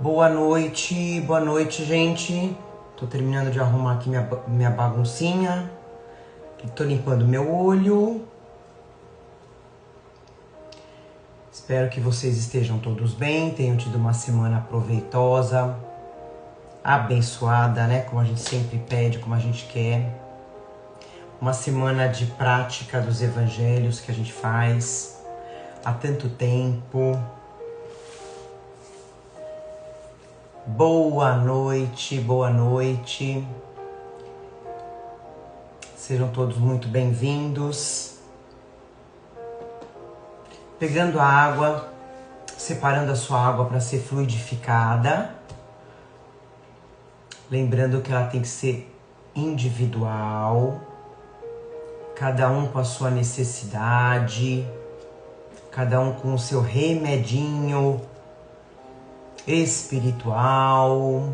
Boa noite, gente. Tô terminando de arrumar aqui minha baguncinha. Tô limpando meu olho. Espero que vocês estejam todos bem, tenham tido uma semana proveitosa, abençoada, né? Como a gente sempre pede, como a gente quer. Uma semana de prática dos evangelhos que a gente faz há tanto tempo. Boa noite, boa noite. Sejam todos muito bem-vindos. Pegando a água, separando a sua água para ser fluidificada. Lembrando que ela tem que ser individual, cada um com a sua necessidade, cada um com o seu remedinho espiritual.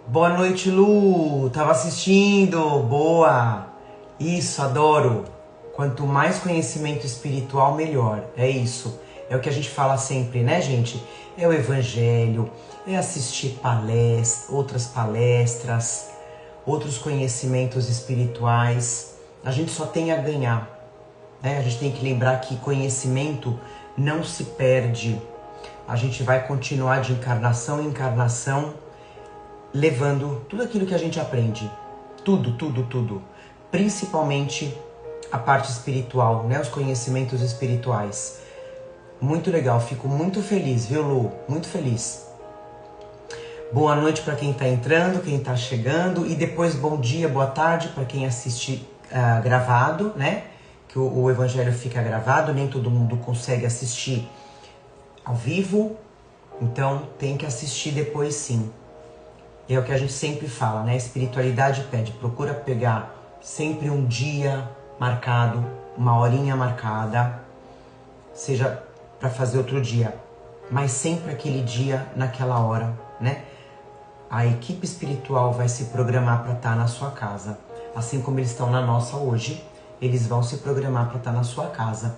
Boa noite, Lu. Tava assistindo. Boa. Isso, adoro. Quanto mais conhecimento espiritual, melhor. É isso. É o que a gente fala sempre, né, gente? É o evangelho, é assistir outras palestras, outros conhecimentos espirituais. A gente só tem a ganhar, né? A gente tem que lembrar que conhecimento não se perde. A gente vai continuar de encarnação em encarnação, levando tudo aquilo que a gente aprende. Tudo. Principalmente a parte espiritual, né? Os conhecimentos espirituais. Muito legal, fico muito feliz, viu, Lu? Muito feliz. Boa noite para quem está entrando, quem está chegando. E depois bom dia, boa tarde para quem assiste gravado, né? Que o evangelho fica gravado, nem todo mundo consegue assistir ao vivo, então tem que assistir depois sim. É o que a gente sempre fala, né? A espiritualidade pede, procura pegar sempre um dia marcado, uma horinha marcada, seja para fazer outro dia, mas sempre aquele dia naquela hora, né? A equipe espiritual vai se programar para estar na sua casa, assim como eles estão na nossa hoje. Eles vão se programar para estar na sua casa,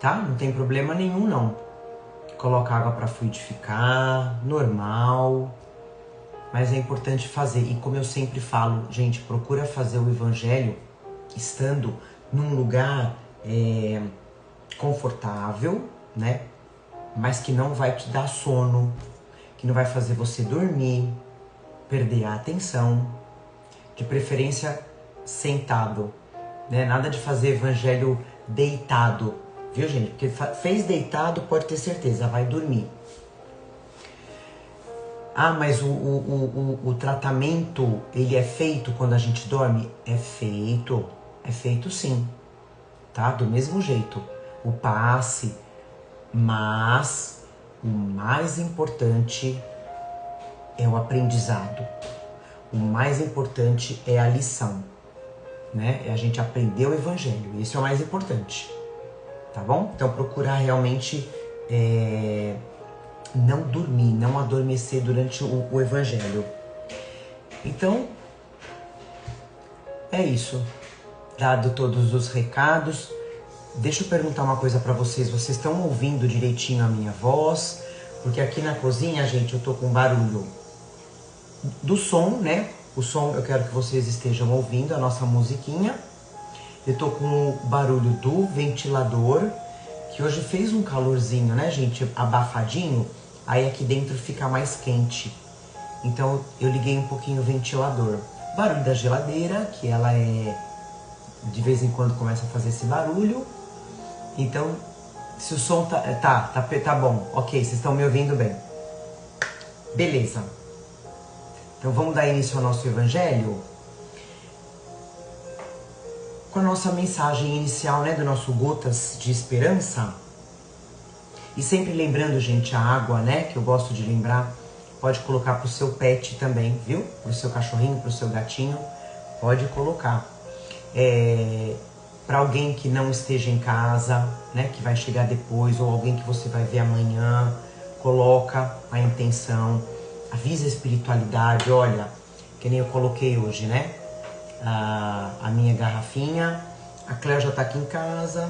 tá? Não tem problema nenhum, não. Coloca água para fluidificar, normal. Mas é importante fazer. E como eu sempre falo, gente, procura fazer o evangelho estando num lugar confortável, né? Mas que não vai te dar sono, que não vai fazer você dormir, perder a atenção. De preferência, sentado. Né? Nada de fazer evangelho deitado, viu, gente? Porque fez deitado, pode ter certeza, vai dormir. Ah, mas o tratamento, ele é feito quando a gente dorme? É feito sim, tá? Do mesmo jeito, o passe, mas o mais importante é o aprendizado. O mais importante é a lição. Né? É a gente aprender o evangelho, isso é o mais importante, tá bom? Então procurar realmente não dormir, não adormecer durante o evangelho. Então é isso, dado todos os recados. Deixa eu perguntar uma coisa para vocês estão ouvindo direitinho a minha voz? Porque aqui na cozinha, gente, eu tô com barulho do som, né? O som eu quero que vocês estejam ouvindo, a nossa musiquinha. Eu tô com o barulho do ventilador, que hoje fez um calorzinho, né, gente? Abafadinho. Aí aqui dentro fica mais quente. Então eu liguei um pouquinho o ventilador. Barulho da geladeira, que ela de vez em quando começa a fazer esse barulho. Então, se o som tá bom. Ok, vocês estão me ouvindo bem. Beleza. Então vamos dar início ao nosso evangelho com a nossa mensagem inicial, né, do nosso Gotas de Esperança. E sempre lembrando, gente, a água, né, que eu gosto de lembrar, pode colocar pro seu pet também, viu? Pro seu cachorrinho, pro seu gatinho, pode colocar. Para alguém que não esteja em casa, né, que vai chegar depois, ou alguém que você vai ver amanhã, coloca a intenção. Avisa a espiritualidade, olha, que nem eu coloquei hoje, né? A minha garrafinha. A Cléo já tá aqui em casa,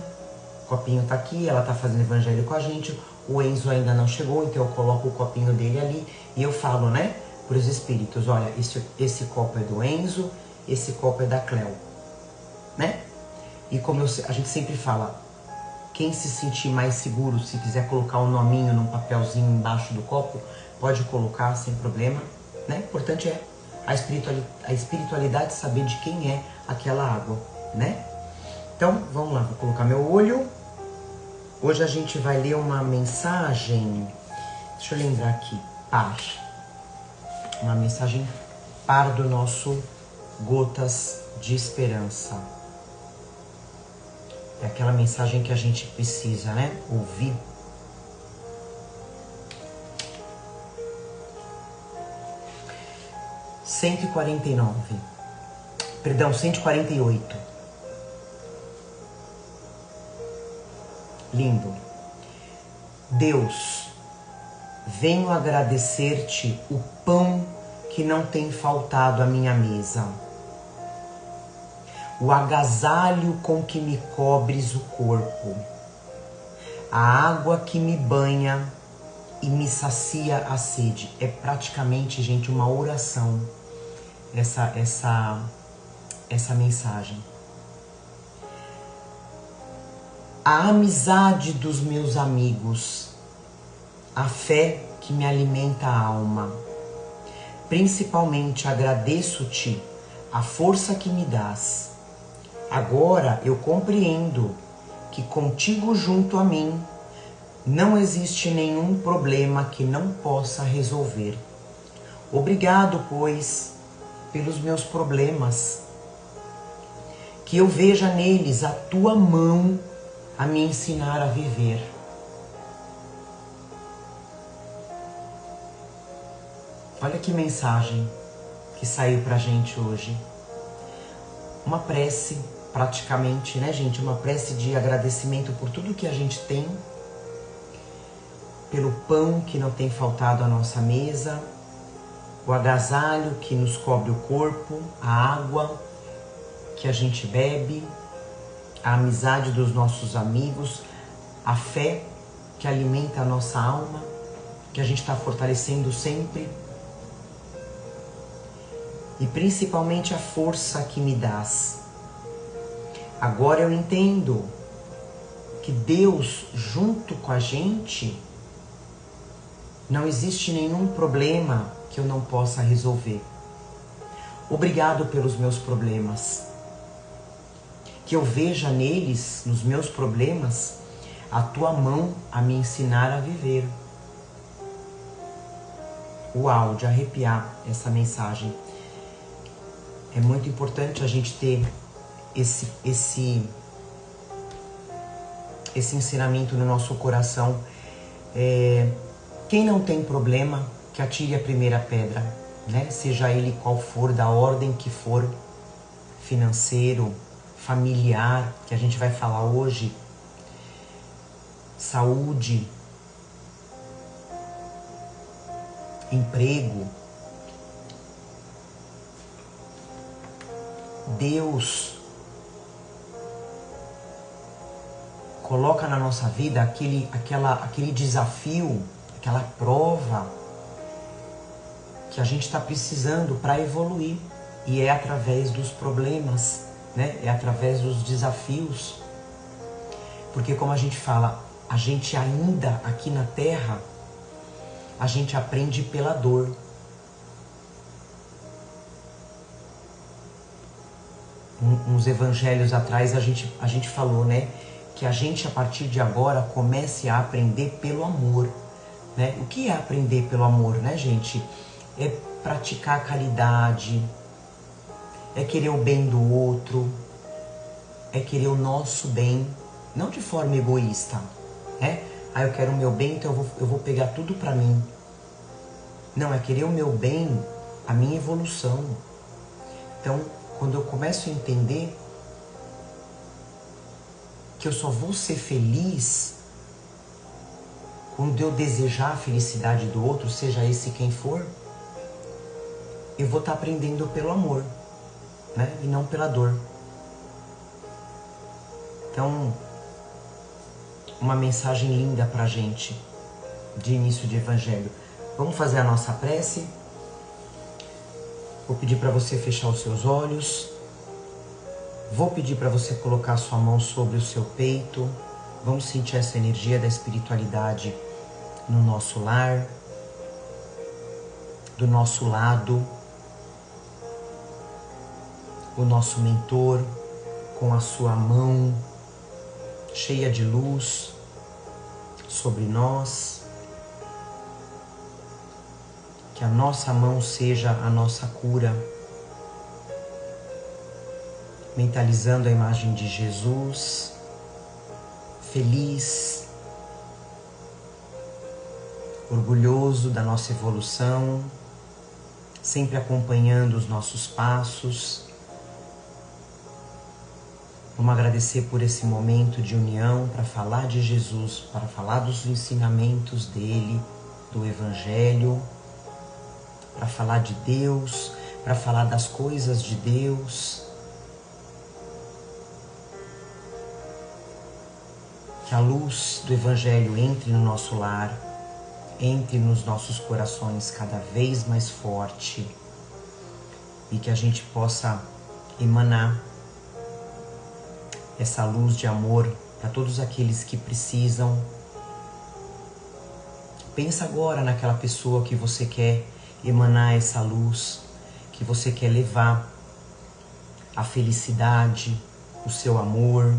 o copinho tá aqui, ela tá fazendo evangelho com a gente. O Enzo ainda não chegou, então eu coloco o copinho dele ali e eu falo, né, para os espíritos, olha, esse copo é do Enzo, esse copo é da Cleo, né? E como a gente sempre fala, quem se sentir mais seguro, se quiser colocar um nominho num papelzinho embaixo do copo, pode colocar sem problema, né? O importante é a espiritualidade saber de quem é aquela água, né? Então, vamos lá, vou colocar meu olho. Hoje a gente vai ler uma mensagem, deixa eu lembrar aqui, par. Uma mensagem par do nosso Gotas de Esperança. É aquela mensagem que a gente precisa, né? Ouvir. Perdão, 148. Lindo. Deus, venho agradecer-te o pão que não tem faltado à minha mesa, o agasalho com que me cobres o corpo, a água que me banha e me sacia a sede. É praticamente, gente, uma oração essa mensagem. A amizade dos meus amigos, a fé que me alimenta a alma. Principalmente agradeço-te a força que me dás. Agora eu compreendo que contigo junto a mim não existe nenhum problema que não possa resolver. Obrigado, pois, pelos meus problemas. Que eu veja neles a tua mão a me ensinar a viver. Olha que mensagem que saiu pra gente hoje. Uma prece, praticamente, né, gente? Uma prece de agradecimento por tudo que a gente tem, pelo pão que não tem faltado à nossa mesa, o agasalho que nos cobre o corpo, a água que a gente bebe, a amizade dos nossos amigos, a fé que alimenta a nossa alma, que a gente está fortalecendo sempre, e principalmente a força que me dás. Agora eu entendo que Deus junto com a gente, não existe nenhum problema que eu não possa resolver. Obrigado pelos meus problemas. Que eu veja neles, nos meus problemas, a tua mão a me ensinar a viver. Uau, de arrepiar essa mensagem. É muito importante a gente ter esse ensinamento no nosso coração. Quem não tem problema, que atire a primeira pedra, né? Seja ele qual for, da ordem que for, financeiro, familiar, que a gente vai falar hoje, saúde, emprego. Deus coloca na nossa vida aquele desafio, aquela prova que a gente está precisando para evoluir. E é através dos problemas, né? É através dos desafios. Porque como a gente fala, a gente ainda aqui na Terra, a gente aprende pela dor. Uns evangelhos atrás a gente falou, né? Que a gente a partir de agora comece a aprender pelo amor, né? O que é aprender pelo amor, né, gente? É praticar a caridade, é querer o bem do outro, é querer o nosso bem, não de forma egoísta, né? Ah, eu quero o meu bem, então eu vou pegar tudo pra mim. Não, é querer o meu bem, a minha evolução. Então, quando eu começo a entender que eu só vou ser feliz quando eu desejar a felicidade do outro, seja esse quem for, eu vou estar aprendendo pelo amor, né? E não pela dor. Então, uma mensagem linda pra gente, de início de evangelho. Vamos fazer a nossa prece. Vou pedir para você fechar os seus olhos. Vou pedir para você colocar a sua mão sobre o seu peito. Vamos sentir essa energia da espiritualidade no nosso lar, do nosso lado. O nosso mentor com a sua mão cheia de luz sobre nós. Que a nossa mão seja a nossa cura. Mentalizando a imagem de Jesus, feliz, orgulhoso da nossa evolução, sempre acompanhando os nossos passos. Vamos agradecer por esse momento de união para falar de Jesus, para falar dos ensinamentos dele, do Evangelho, para falar de Deus, para falar das coisas de Deus. Que a luz do Evangelho entre no nosso lar, entre nos nossos corações cada vez mais forte e que a gente possa emanar essa luz de amor para todos aqueles que precisam. Pensa agora naquela pessoa que você quer emanar essa luz, que você quer levar a felicidade, o seu amor.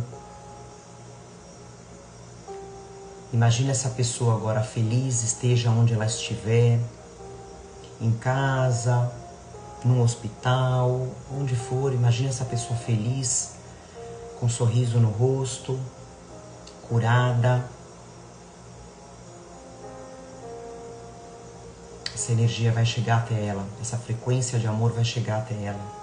Imagina essa pessoa agora feliz, esteja onde ela estiver, em casa, num hospital, onde for. Imagina essa pessoa feliz, com um sorriso no rosto, curada. Essa energia vai chegar até ela, essa frequência de amor vai chegar até ela.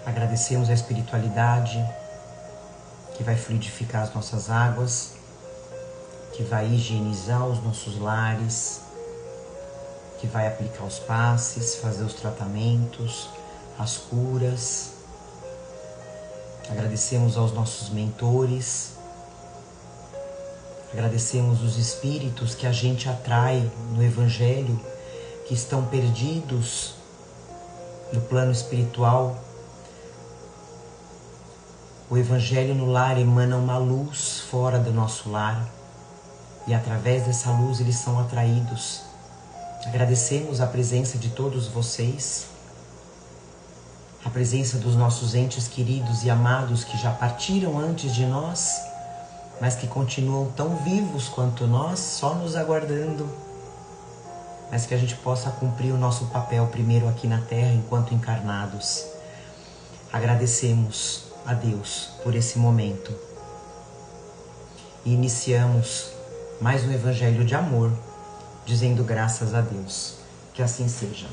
Agradecemos a espiritualidade que vai fluidificar as nossas águas, que vai higienizar os nossos lares, que vai aplicar os passes, fazer os tratamentos, as curas. Agradecemos aos nossos mentores. Agradecemos os espíritos que a gente atrai no Evangelho, que estão perdidos no plano espiritual. O Evangelho no lar emana uma luz fora do nosso lar e através dessa luz eles são atraídos. Agradecemos a presença de todos vocês, a presença dos nossos entes queridos e amados que já partiram antes de nós, mas que continuam tão vivos quanto nós, só nos aguardando. Mas que a gente possa cumprir o nosso papel primeiro aqui na Terra enquanto encarnados. Agradecemos a Deus por esse momento. E iniciamos mais um Evangelho de amor, dizendo graças a Deus. Que assim seja.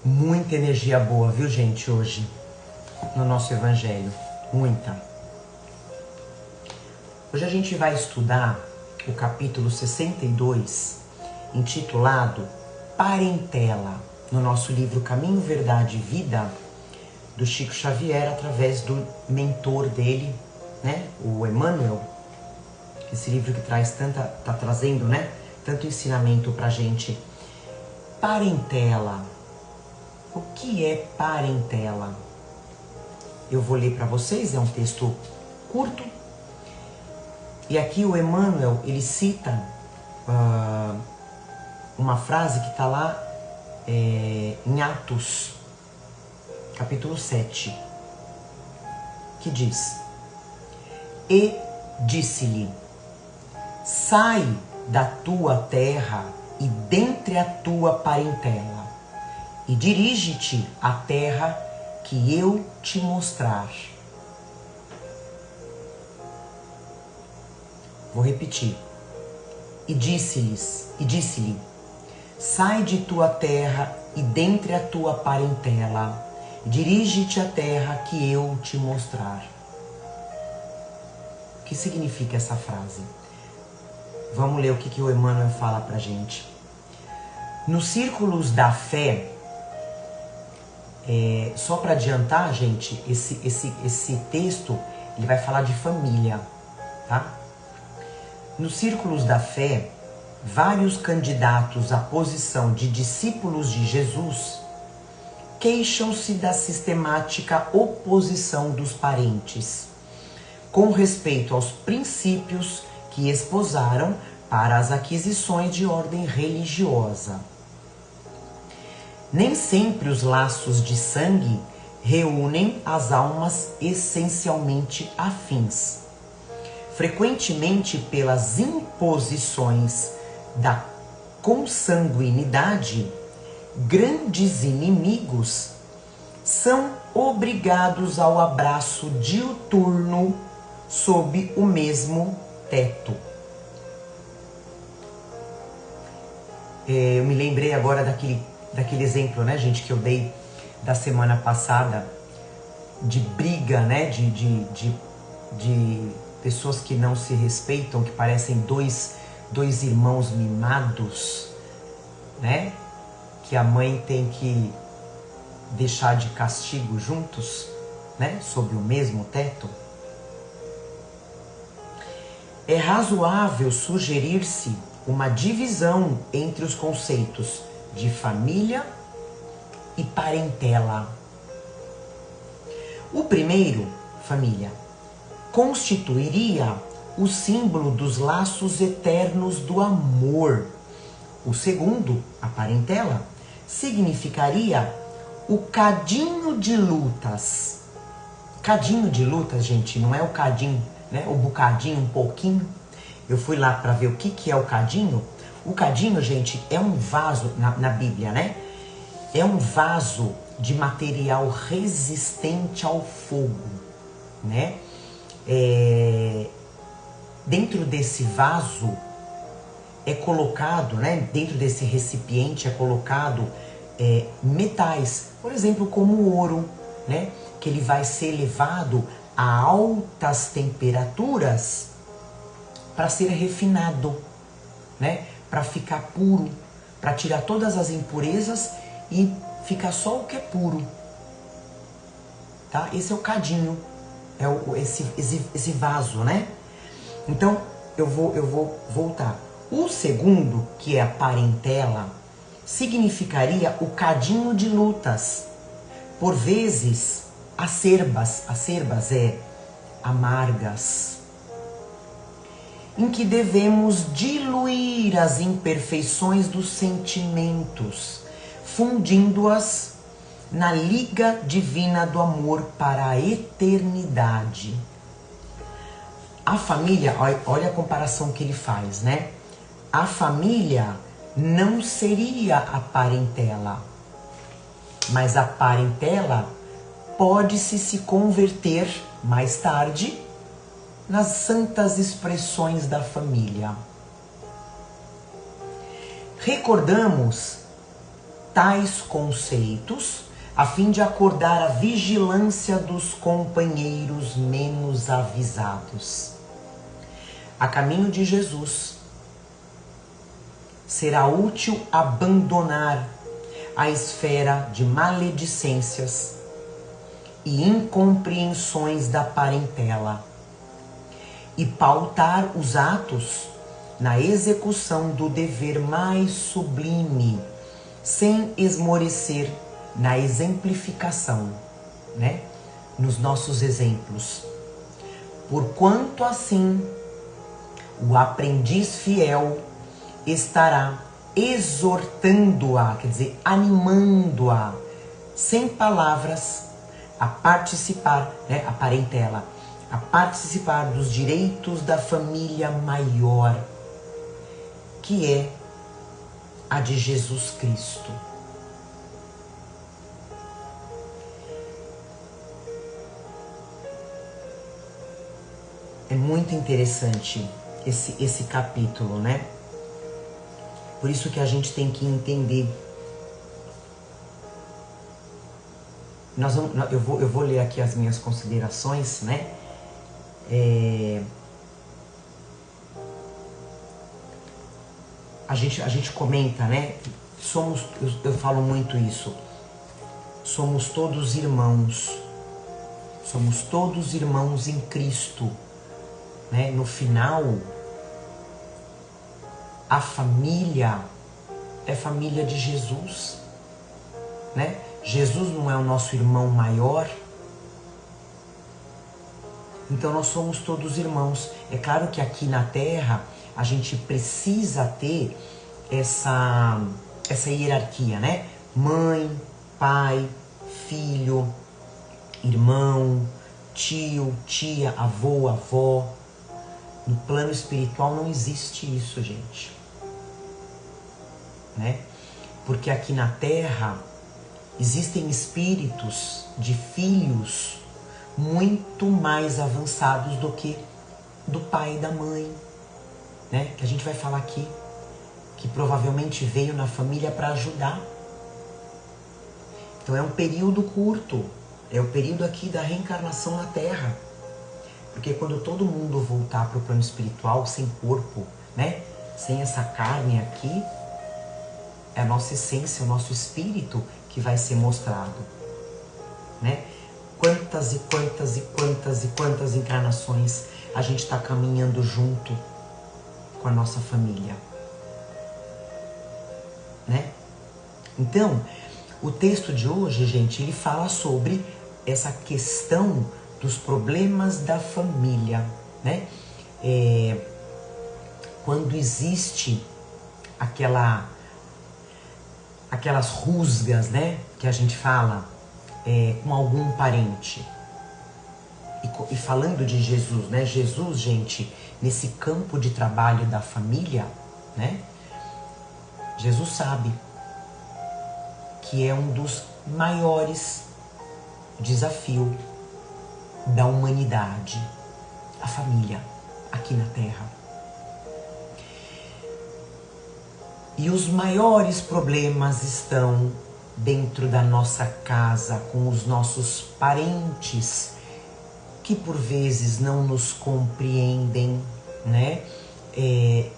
Muita energia boa, viu, gente, hoje no nosso Evangelho. Muita. Hoje a gente vai estudar o capítulo 62, intitulado Parentela, no nosso livro Caminho, Verdade e Vida, do Chico Xavier, através do mentor dele, né, o Emmanuel. Esse livro que tá trazendo, né, tanto ensinamento pra gente. Parentela. O que é parentela? Eu vou ler para vocês, é um texto curto. E aqui o Emmanuel, ele cita uma frase que está lá em Atos, capítulo 7, que diz: E disse-lhe, sai da tua terra e dentre a tua parentela, e dirige-te à terra que eu te mostrar. Vou repetir. E disse-lhe, sai de tua terra e dentre a tua parentela, dirige-te à terra que eu te mostrar. O que significa essa frase? Vamos ler o que o Emmanuel fala pra gente. Nos círculos da fé, Só para adiantar, gente, esse texto ele vai falar de família, tá? Nos círculos da fé, vários candidatos à posição de discípulos de Jesus queixam-se da sistemática oposição dos parentes com respeito aos princípios que esposaram para as aquisições de ordem religiosa. Nem sempre os laços de sangue reúnem as almas essencialmente afins. Frequentemente, pelas imposições da consanguinidade, grandes inimigos são obrigados ao abraço diuturno sob o mesmo teto. Eu me lembrei agora daquele exemplo, né, gente, que eu dei da semana passada de briga, né, de pessoas que não se respeitam, que parecem dois irmãos mimados, né, que a mãe tem que deixar de castigo juntos, né, sob o mesmo teto. É razoável sugerir-se uma divisão entre os conceitos de família e parentela. O primeiro, família, constituiria o símbolo dos laços eternos do amor. O segundo, a parentela, significaria o cadinho de lutas. Cadinho de lutas, gente, não é o cadinho, né? O bocadinho, um pouquinho. Eu fui lá para ver o que é o cadinho. O cadinho, gente, é um vaso, na Bíblia, né? É um vaso de material resistente ao fogo, né? Dentro desse vaso é colocado, né? Dentro desse recipiente é colocado metais, por exemplo, como o ouro, né? Que ele vai ser levado a altas temperaturas para ser refinado, né? Para ficar puro, para tirar todas as impurezas e ficar só o que é puro, tá? Esse é o cadinho, esse vaso, né? Então eu vou voltar. O segundo, que é a parentela, significaria o cadinho de lutas, por vezes acerbas amargas, em que devemos diluir as imperfeições dos sentimentos, fundindo-as na liga divina do amor para a eternidade. A família, olha a comparação que ele faz, né? A família não seria a parentela, mas a parentela pode-se se converter mais tarde nas santas expressões da família. Recordamos tais conceitos a fim de acordar a vigilância dos companheiros menos avisados. A caminho de Jesus, será útil abandonar a esfera de maledicências e incompreensões da parentela e pautar os atos na execução do dever mais sublime, sem esmorecer na exemplificação, né? Nos nossos exemplos. Porquanto assim o aprendiz fiel estará exortando-a, quer dizer, animando-a, sem palavras, a participar, né, a parentela, a participar dos direitos da família maior, que é a de Jesus Cristo. É muito interessante esse capítulo, né? Por isso que a gente tem que entender. Eu vou ler aqui as minhas considerações, né? A gente comenta, né? Eu falo muito isso. somos todos irmãos. Somos todos irmãos em Cristo, né? No final, a família é família de Jesus, né? Jesus não é o nosso irmão maior? Então nós somos todos irmãos. É claro que aqui na Terra a gente precisa ter essa hierarquia, né? Mãe, pai, filho, irmão, tio, tia, avô, avó. No plano espiritual não existe isso, gente. Né? Porque aqui na Terra existem espíritos de filhos muito mais avançados do que do pai e da mãe, né? Que a gente vai falar aqui, que provavelmente veio na família para ajudar. Então é um período curto, é o período aqui da reencarnação na Terra. Porque quando todo mundo voltar para o plano espiritual, sem corpo, né? Sem essa carne aqui, é a nossa essência, o nosso espírito que vai ser mostrado, né? Quantas e quantas e quantas e quantas encarnações a gente está caminhando junto com a nossa família, né? Então, o texto de hoje, gente, ele fala sobre essa questão dos problemas da família, né? Quando existe aquelas rusgas, né? Que a gente fala com algum parente. E falando de Jesus, né? Jesus, gente, nesse campo de trabalho da família, né? Jesus sabe que é um dos maiores desafios da humanidade, a família aqui na Terra. E os maiores problemas estão dentro da nossa casa, com os nossos parentes, que por vezes não nos compreendem, né?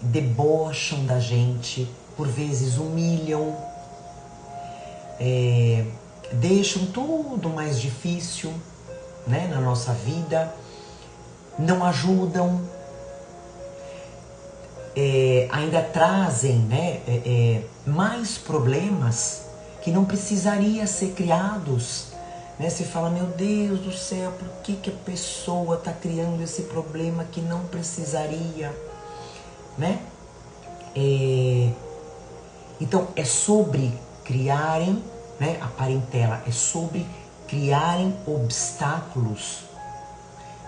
Debocham da gente, por vezes humilham, deixam tudo mais difícil, né, na nossa vida, não ajudam, ainda trazem, né, mais problemas que não precisaria ser criados, né? Você fala, meu Deus do céu, por que a pessoa está criando esse problema que não precisaria, né? Então é sobre criarem, né, a parentela, é sobre criarem obstáculos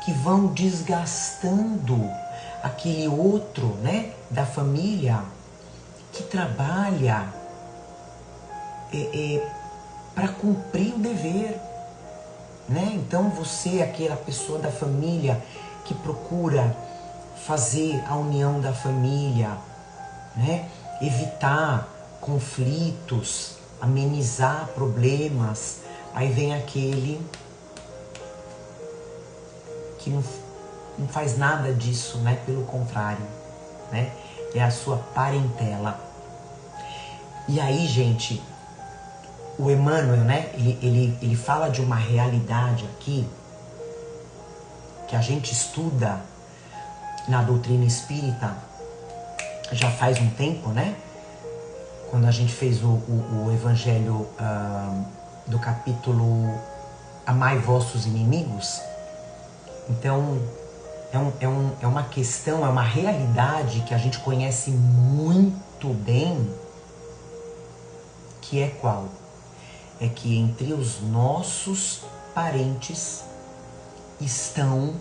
que vão desgastando aquele outro, né, da família que trabalha para cumprir o dever, né? Então você, aquela pessoa da família que procura fazer a união da família, né, evitar conflitos, amenizar problemas, aí vem aquele que não faz nada disso, né? Pelo contrário, né? É a sua parentela. E aí, gente, o Emmanuel, né? Ele fala de uma realidade aqui que a gente estuda na doutrina espírita já faz um tempo, né? Quando a gente fez o evangelho do capítulo Amai Vossos Inimigos. Então, é uma questão, é uma realidade que a gente conhece muito bem, que é qual? É que entre os nossos parentes estão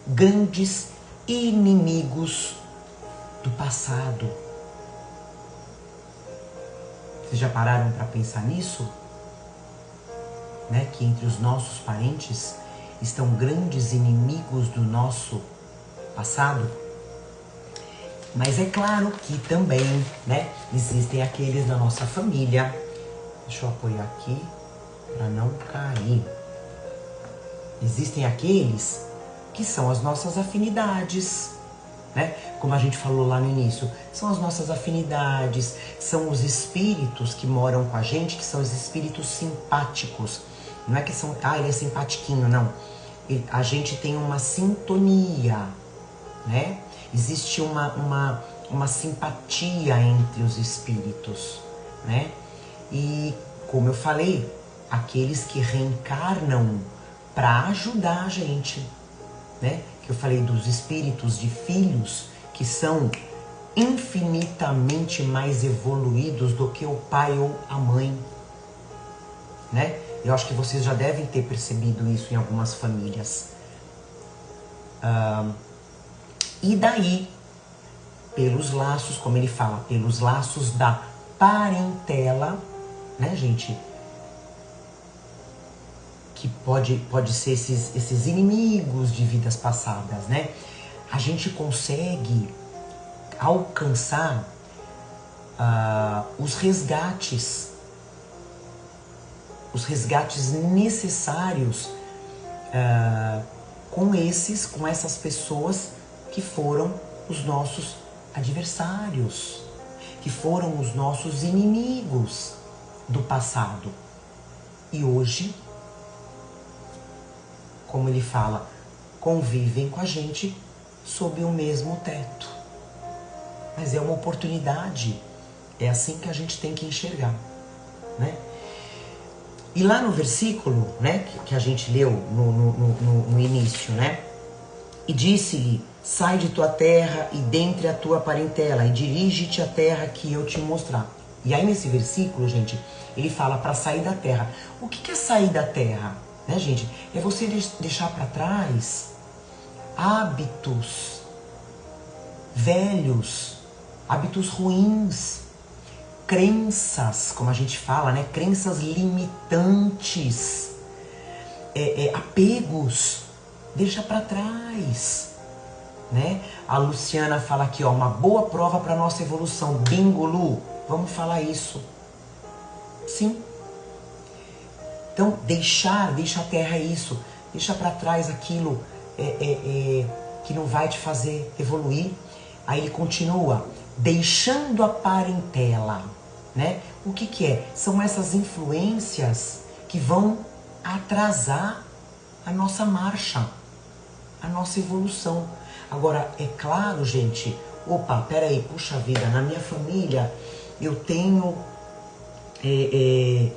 grandes inimigos do passado. Vocês já pararam para pensar nisso? Né? Que entre os nossos parentes estão grandes inimigos do nosso passado. Mas é claro que também, né, existem aqueles da nossa família. Deixa eu apoiar aqui para não cair. Existem aqueles que são as nossas afinidades, né? Como a gente falou lá no início, são as nossas afinidades, são os espíritos que moram com a gente, que são os espíritos simpáticos. Não é que são, ele é simpatiquinho, não. A gente tem uma sintonia, né? Existe uma simpatia entre os espíritos, né? E, como eu falei, aqueles que reencarnam para ajudar a gente, né? Que eu falei dos espíritos de filhos que são infinitamente mais evoluídos do que o pai ou a mãe, né? Eu acho que vocês já devem ter percebido isso em algumas famílias. E daí, pelos laços, como ele fala, pelos laços da parentela, né, gente? Que pode ser esses inimigos de vidas passadas, né? A gente consegue alcançar os resgates necessários com essas pessoas que foram os nossos adversários, que foram os nossos inimigos do passado. E hoje, como ele fala, convivem com a gente sob o mesmo teto. Mas é uma oportunidade, é assim que a gente tem que enxergar, né? E lá no versículo, né, que a gente leu no início, né? E disse-lhe, sai de tua terra e dentre a tua parentela e dirige-te à terra que eu te mostrar. E aí nesse versículo, gente, ele fala para sair da terra. O que é sair da terra? Né, gente? É você deixar para trás hábitos velhos, hábitos ruins, crenças, como a gente fala, né? Crenças limitantes, apegos, deixa para trás, né? A Luciana fala aqui, ó, uma boa prova para nossa evolução. Bingo, Lu, vamos falar isso. Sim. Então, deixa a terra isso, deixa para trás aquilo que não vai te fazer evoluir. Aí ele continua, deixando a parentela, né? O que é? São essas influências que vão atrasar a nossa marcha, a nossa evolução. Agora, é claro, gente, opa, peraí, puxa vida, na minha família eu tenho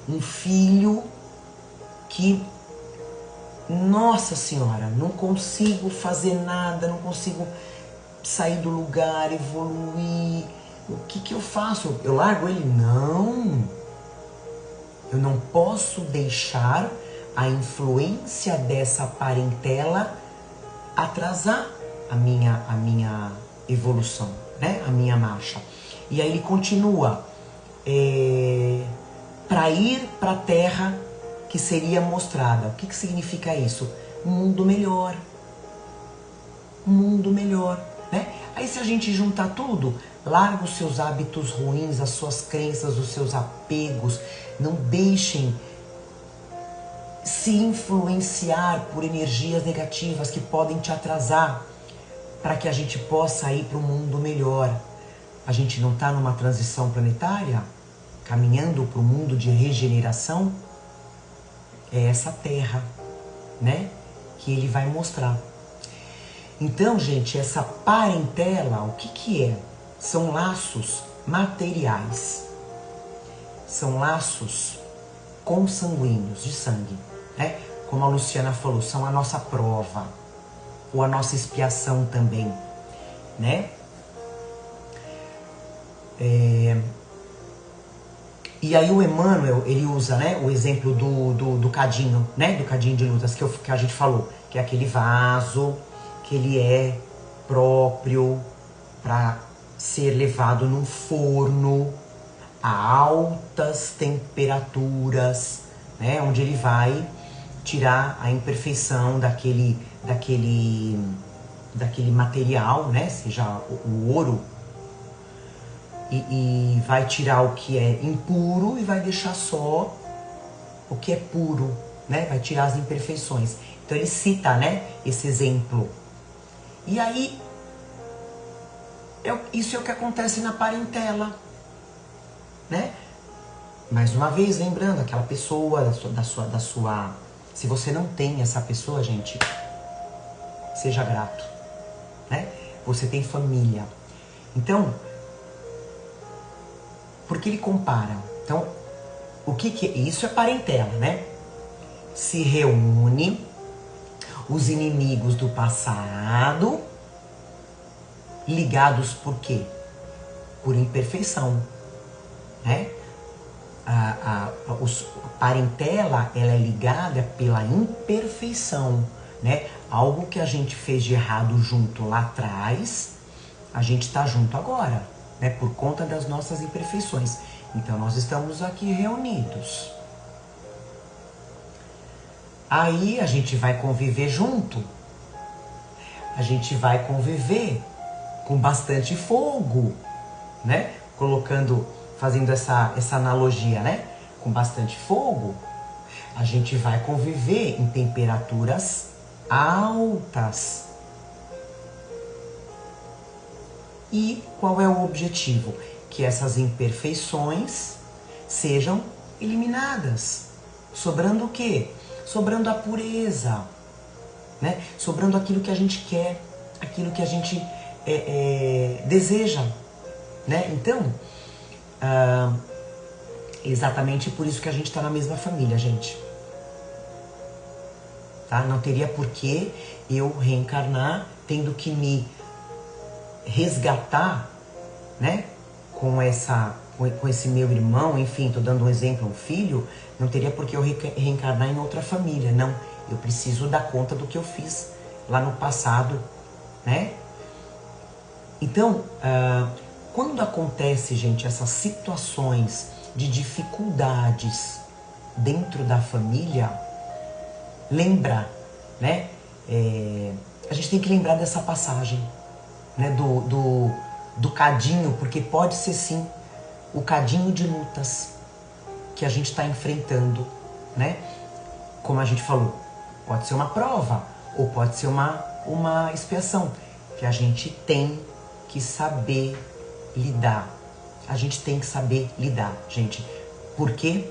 um filho que, nossa senhora, não consigo fazer nada, não consigo sair do lugar, evoluir. O que eu faço? Eu largo ele? Não. Eu não posso deixar a influência dessa parentela atrasar a minha evolução, né? A minha marcha. E aí ele continua, para ir para a terra que seria mostrada. O que significa isso? Um mundo melhor. Um mundo melhor, né? Aí se a gente juntar tudo, larga os seus hábitos ruins, as suas crenças, os seus apegos, não deixem se influenciar por energias negativas que podem te atrasar para que a gente possa ir para um mundo melhor. A gente não está numa transição planetária, caminhando para um mundo de regeneração? É essa terra, né, que ele vai mostrar. Então, gente, essa parentela, o que é? São laços materiais. São laços consanguíneos, de sangue, né? Como a Luciana falou, são a nossa prova, ou a nossa expiação também, né? E aí o Emmanuel, ele usa, né, o exemplo do cadinho, né, do cadinho de lutas que a gente falou, que é aquele vaso que ele é próprio para ser levado num forno a altas temperaturas, né, onde ele vai tirar a imperfeição daquele material, né, seja o ouro, e vai tirar o que é impuro e vai deixar só o que é puro, né? Vai tirar as imperfeições. Então ele cita, né, esse exemplo. E aí Isso é o que acontece na parentela, né? Mais uma vez, lembrando, aquela pessoa da sua... Se você não tem essa pessoa, gente, seja grato, né? Você tem família. Então, por que ele compara? Então, o que é? Isso é parentela, né? Se reúne os inimigos do passado, ligados por quê? Por imperfeição, né? A parentela, ela é ligada pela imperfeição, né? Algo que a gente fez de errado junto lá atrás, a gente está junto agora, né? Por conta das nossas imperfeições. Então nós estamos aqui reunidos. Aí a gente vai conviver junto. A gente vai conviver com bastante fogo, né? Fazendo essa analogia, né? Com bastante fogo, a gente vai conviver em temperaturas altas. E qual é o objetivo? Que essas imperfeições sejam eliminadas. Sobrando o quê? Sobrando a pureza, né? Sobrando aquilo que a gente quer, aquilo que a gente deseja, né? Então, exatamente por isso que a gente está na mesma família, gente. Tá? Não teria por que eu reencarnar tendo que me resgatar, né? Com esse meu irmão, enfim, tô dando um exemplo, um filho, não teria por que eu reencarnar em outra família, não. Eu preciso dar conta do que eu fiz lá no passado, né? Então, quando acontece, gente, essas situações de dificuldades dentro da família, lembra, né? A gente tem que lembrar dessa passagem, né? Do cadinho, porque pode ser sim o cadinho de lutas que a gente está enfrentando, né? Como a gente falou, pode ser uma prova ou pode ser uma expiação que a gente tem que saber lidar. A gente tem que saber lidar, gente. Por quê?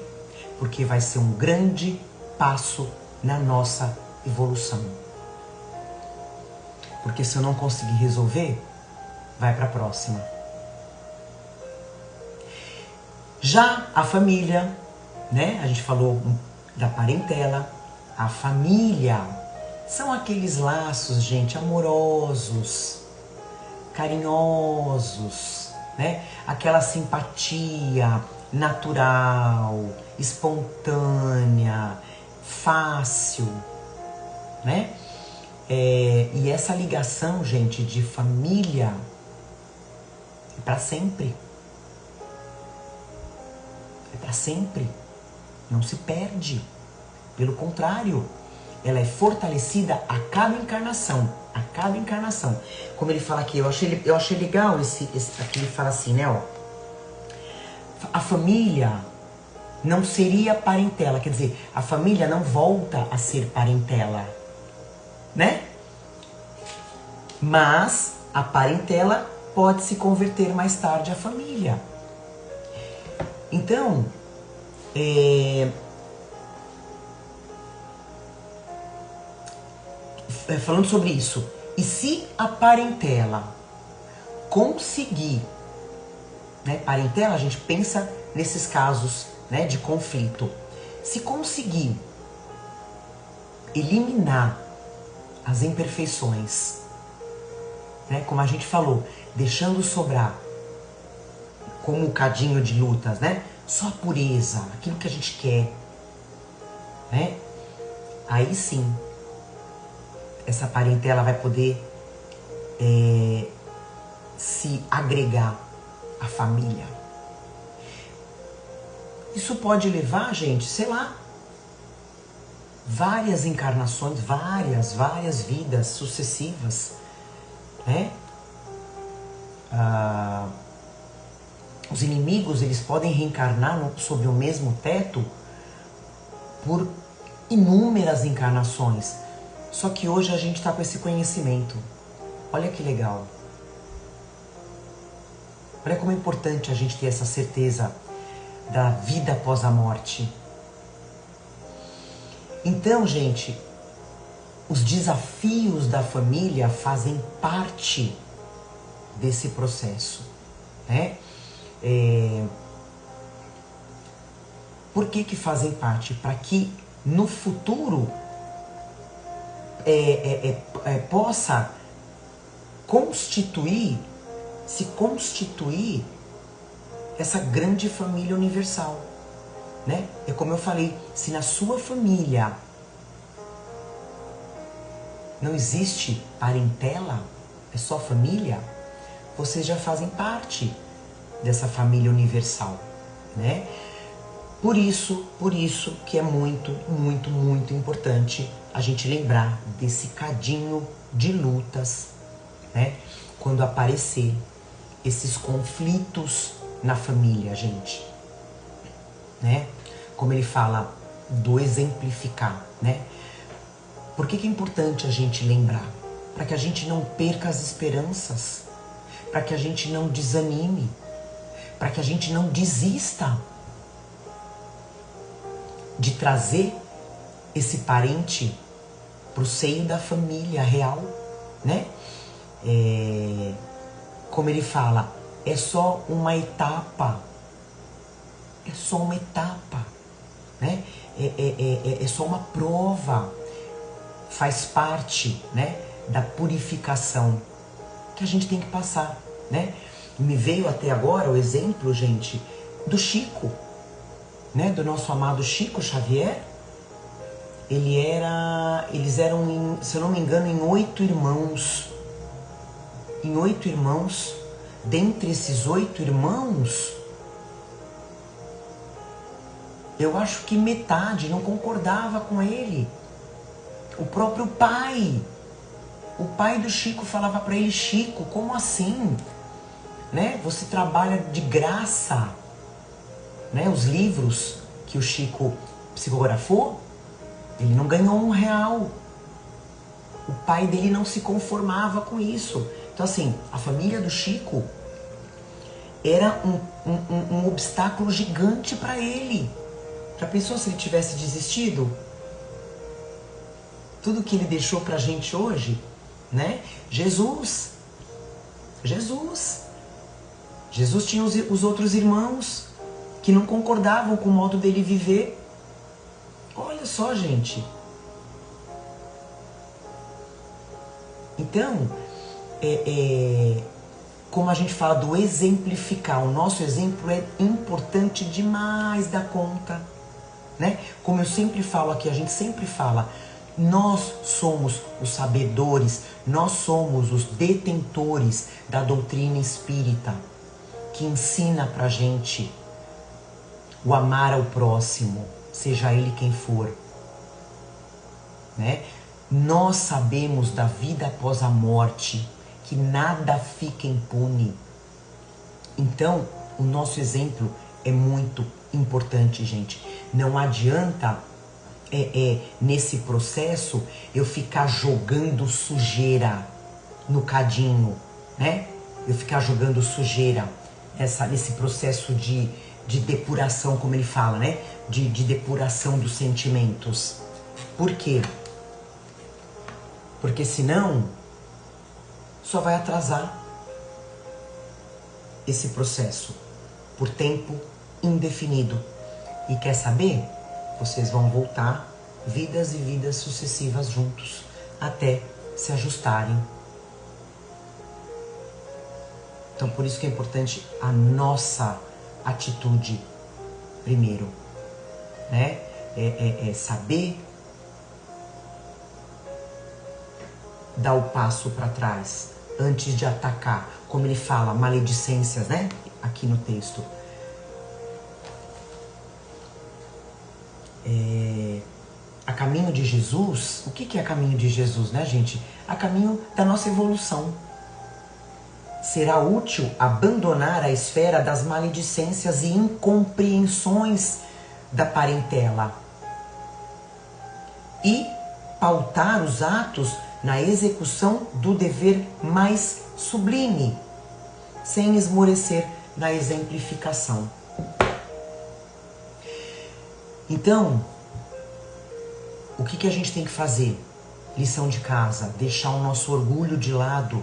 Porque vai ser um grande passo na nossa evolução. Porque se eu não conseguir resolver, vai para a próxima. Já a família, né? A gente falou da parentela. A família são aqueles laços, gente, amorosos, carinhosos, né? Aquela simpatia natural, espontânea, fácil, né? E essa ligação, gente, de família é para sempre. É para sempre. Não se perde. Pelo contrário, ela é fortalecida a cada encarnação. A cada encarnação. Como ele fala aqui, eu achei legal aqui ele fala assim, né? Ó, a família não seria parentela. Quer dizer, a família não volta a ser parentela, né? Mas a parentela pode se converter mais tarde à família. Então, falando sobre isso, e se a parentela conseguir, né, parentela, a gente pensa nesses casos, né, de conflito, se conseguir eliminar as imperfeições, né, como a gente falou, deixando sobrar como o cadinho de lutas, né, só a pureza, aquilo que a gente quer, né, aí sim essa parentela vai poder se agregar à família. Isso pode levar, gente, sei lá, várias encarnações, várias vidas sucessivas, né? Os inimigos, eles podem reencarnar sobre o mesmo teto por inúmeras encarnações. Só que hoje a gente está com esse conhecimento. Olha que legal. Olha como é importante a gente ter essa certeza da vida após a morte. Então, gente, os desafios da família fazem parte desse processo, né? Por que fazem parte? Para que no futuro possa se constituir essa grande família universal, né? É como eu falei, se na sua família não existe parentela, é só família, vocês já fazem parte dessa família universal, né? Por isso que é muito, muito, muito importante a gente lembrar desse cadinho de lutas, né? Quando aparecer esses conflitos na família, gente, né? Como ele fala do exemplificar, né? Por que é importante a gente lembrar? Para que a gente não perca as esperanças, para que a gente não desanime, para que a gente não desista de trazer esse parente para o seio da família real, né? Como ele fala, é só uma etapa, né? É só uma prova, faz parte, né, da purificação que a gente tem que passar, né? Me veio até agora o exemplo, gente, do Chico, né, do nosso amado Chico Xavier. Eles eram, se eu não me engano, em 8 irmãos. Em 8 irmãos. Dentre esses 8 irmãos, eu acho que metade não concordava com ele. O próprio pai. O pai do Chico falava para ele: Chico, como assim? Né? Você trabalha de graça. Né? Os livros que o Chico psicografou, ele não ganhou R$1. O pai dele não se conformava com isso. Então, assim, a família do Chico era um obstáculo gigante para ele. Já pensou se ele tivesse desistido? Tudo que ele deixou pra gente hoje, né? Jesus tinha os outros irmãos que não concordavam com o modo dele viver. Olha só, gente. Então, como a gente fala do exemplificar, o nosso exemplo é importante demais da conta, né? Como eu sempre falo aqui, a gente sempre fala, nós somos os sabedores, nós somos os detentores da doutrina espírita, que ensina pra gente o amar ao próximo, seja ele quem for, né? Nós sabemos da vida após a morte, que nada fica impune. Então, o nosso exemplo é muito importante, gente. Não adianta nesse processo eu ficar jogando sujeira no cadinho, né? Eu ficar jogando sujeira nesse processo de depuração, como ele fala, né? De depuração dos sentimentos. Por quê? Porque senão só vai atrasar esse processo por tempo indefinido. E quer saber? Vocês vão voltar vidas e vidas sucessivas juntos até se ajustarem. Então por isso que é importante a nossa atitude primeiro, né? Saber dar o passo para trás antes de atacar, como ele fala, maledicências, né? Aqui no texto. A caminho de Jesus, o que é a caminho de Jesus, né, gente? A caminho da nossa evolução. Será útil abandonar a esfera das maledicências e incompreensões da parentela e pautar os atos na execução do dever mais sublime, sem esmorecer na exemplificação. Então, o que a gente tem que fazer? Lição de casa, deixar o nosso orgulho de lado,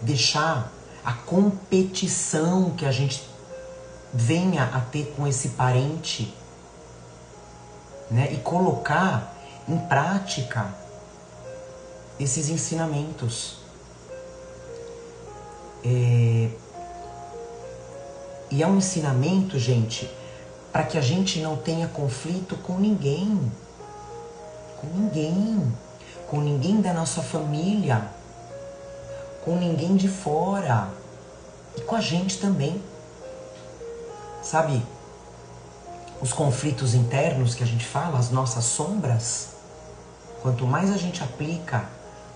deixar a competição que a gente venha a ter com esse parente, né? E colocar em prática esses ensinamentos. E é um ensinamento, gente, para que a gente não tenha conflito com ninguém. Com ninguém. Com ninguém da nossa família. Com ninguém de fora. E com a gente também. Sabe? Os conflitos internos que a gente fala, as nossas sombras. Quanto mais a gente aplica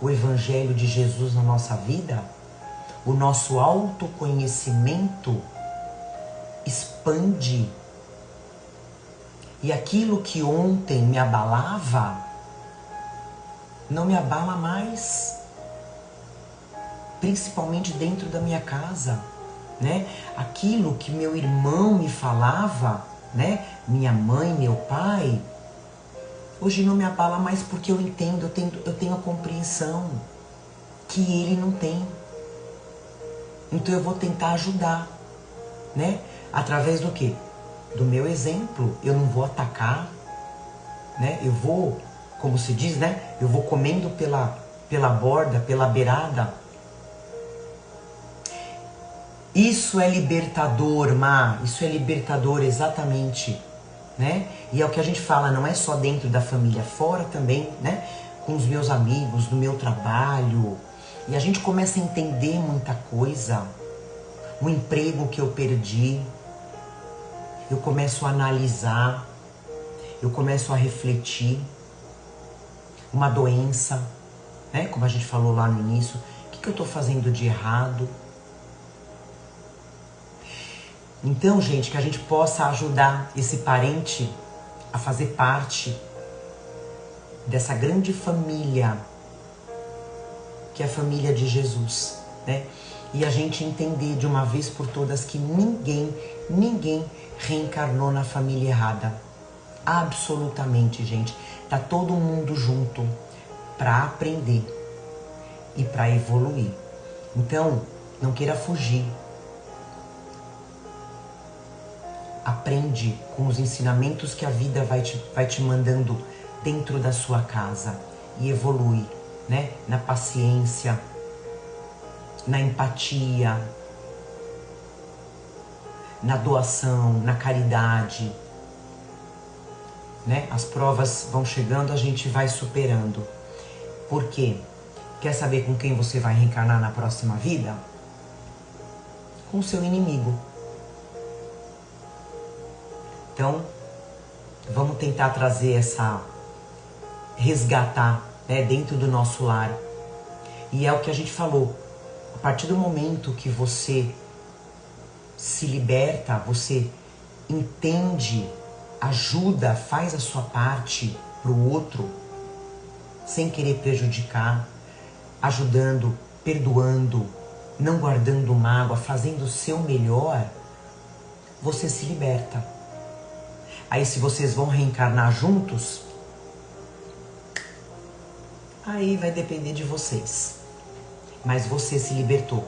o Evangelho de Jesus na nossa vida, o nosso autoconhecimento expande. E aquilo que ontem me abalava, não me abala mais. Principalmente dentro da minha casa, né? Aquilo que meu irmão me falava, né? Minha mãe, meu pai, hoje não me abala mais porque eu entendo, eu tenho a compreensão que ele não tem. Então eu vou tentar ajudar, né? Através do quê? Do meu exemplo. Eu não vou atacar, né? Eu vou, como se diz, né? Eu vou comendo pela borda, pela beirada. Isso é libertador, Má. Isso é libertador, exatamente, né? E é o que a gente fala, não é só dentro da família, fora também, né? Com os meus amigos, no meu trabalho. E a gente começa a entender muita coisa. O emprego que eu perdi, eu começo a analisar, eu começo a refletir. Uma doença, né? Como a gente falou lá no início, o que eu estou fazendo de errado? Então, gente, que a gente possa ajudar esse parente a fazer parte dessa grande família, que é a família de Jesus, né? E a gente entender de uma vez por todas que ninguém reencarnou na família errada. Absolutamente, gente. Tá todo mundo junto para aprender e para evoluir. Então, não queira fugir. Aprende com os ensinamentos que a vida vai te mandando dentro da sua casa e evolui, né? Na paciência, na empatia, na doação, na caridade, né? As provas vão chegando, a gente vai superando. Por quê? Quer saber com quem você vai reencarnar na próxima vida? Com o seu inimigo. Então, vamos tentar trazer resgatar, né, dentro do nosso lar. E é o que a gente falou. A partir do momento que você se liberta, você entende, ajuda, faz a sua parte pro outro, sem querer prejudicar, ajudando, perdoando, não guardando mágoa, fazendo o seu melhor, você se liberta. Aí se vocês vão reencarnar juntos, aí vai depender de vocês. Mas você se libertou,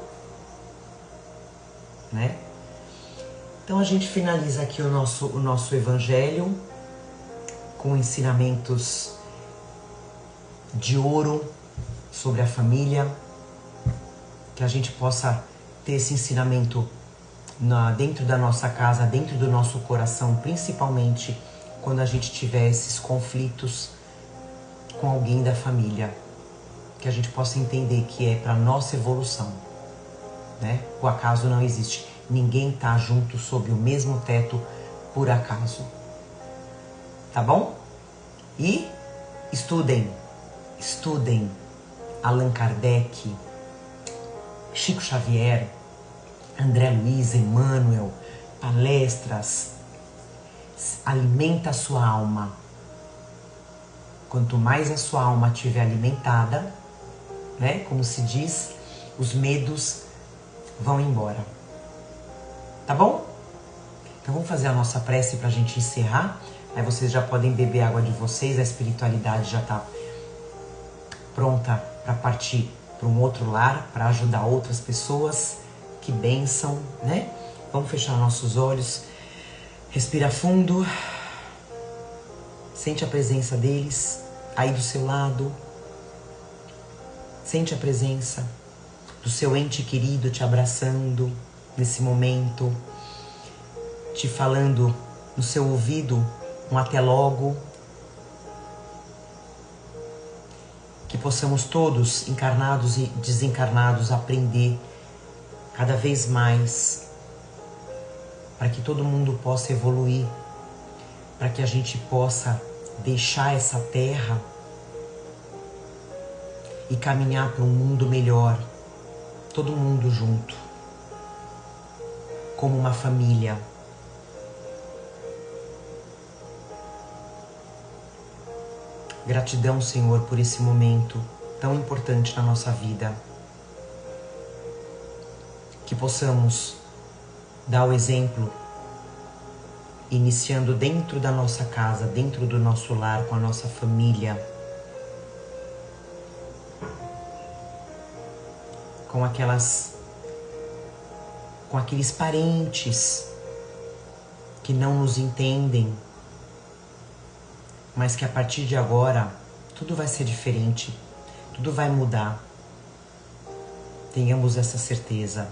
né? Então a gente finaliza aqui o nosso evangelho com ensinamentos de ouro sobre a família, que a gente possa ter esse ensinamento dentro da nossa casa, dentro do nosso coração, principalmente quando a gente tiver esses conflitos com alguém da família, que a gente possa entender que é para nossa evolução, né? O acaso não existe. Ninguém tá junto sob o mesmo teto por acaso. Tá bom? E estudem Allan Kardec, Chico Xavier, André Luiz, Emmanuel, palestras. Alimenta a sua alma. Quanto mais a sua alma estiver alimentada, né? Como se diz, os medos vão embora. Tá bom? Então vamos fazer a nossa prece pra gente encerrar. Aí vocês já podem beber água de vocês, a espiritualidade já tá pronta para partir para um outro lar, para ajudar outras pessoas. Que bênção, né? Vamos fechar nossos olhos. Respira fundo. Sente a presença deles aí do seu lado. Sente a presença do seu ente querido te abraçando nesse momento, te falando no seu ouvido um até logo. Que possamos todos, encarnados e desencarnados, aprender cada vez mais, para que todo mundo possa evoluir, para que a gente possa deixar essa terra e caminhar para um mundo melhor, todo mundo junto, como uma família. Gratidão, Senhor, por esse momento tão importante na nossa vida. Que possamos dar o exemplo, iniciando dentro da nossa casa, dentro do nosso lar, com a nossa família, com aqueles parentes que não nos entendem, mas que a partir de agora tudo vai ser diferente, tudo vai mudar. Tenhamos essa certeza.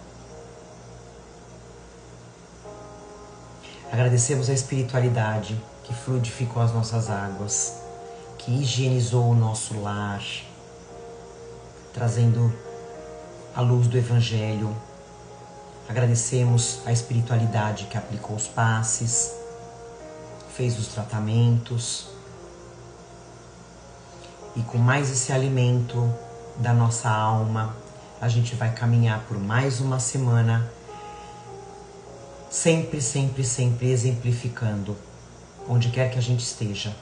Agradecemos a espiritualidade que fluidificou as nossas águas, que higienizou o nosso lar, trazendo a luz do Evangelho. Agradecemos a espiritualidade que aplicou os passes, fez os tratamentos. E com mais esse alimento da nossa alma, a gente vai caminhar por mais uma semana, sempre, sempre, sempre exemplificando, onde quer que a gente esteja.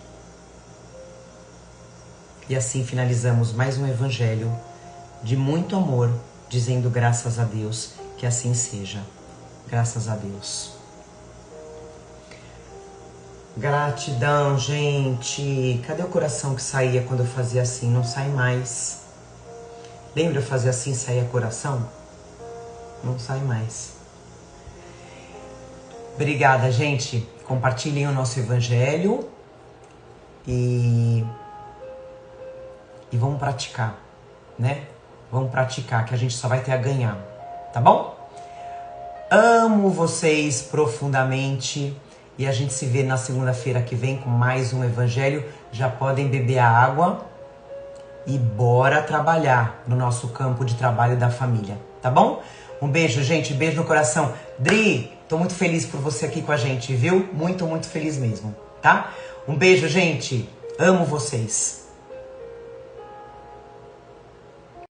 E assim finalizamos mais um Evangelho de muito amor, dizendo graças a Deus, que assim seja. Graças a Deus. Gratidão, gente. Cadê o coração que saía quando eu fazia assim? Não sai mais. Lembra eu fazer assim e saía coração? Não sai mais. Obrigada, gente. Compartilhem o nosso Evangelho e vamos praticar, né? Vamos praticar, que a gente só vai ter a ganhar, tá bom? Amo vocês profundamente. E a gente se vê na segunda-feira que vem com mais um Evangelho. Já podem beber a água e bora trabalhar no nosso campo de trabalho da família, tá bom? Um beijo, gente, beijo no coração. Dri, tô muito feliz por você aqui com a gente, viu? Muito, muito feliz mesmo, tá? Um beijo, gente. Amo vocês.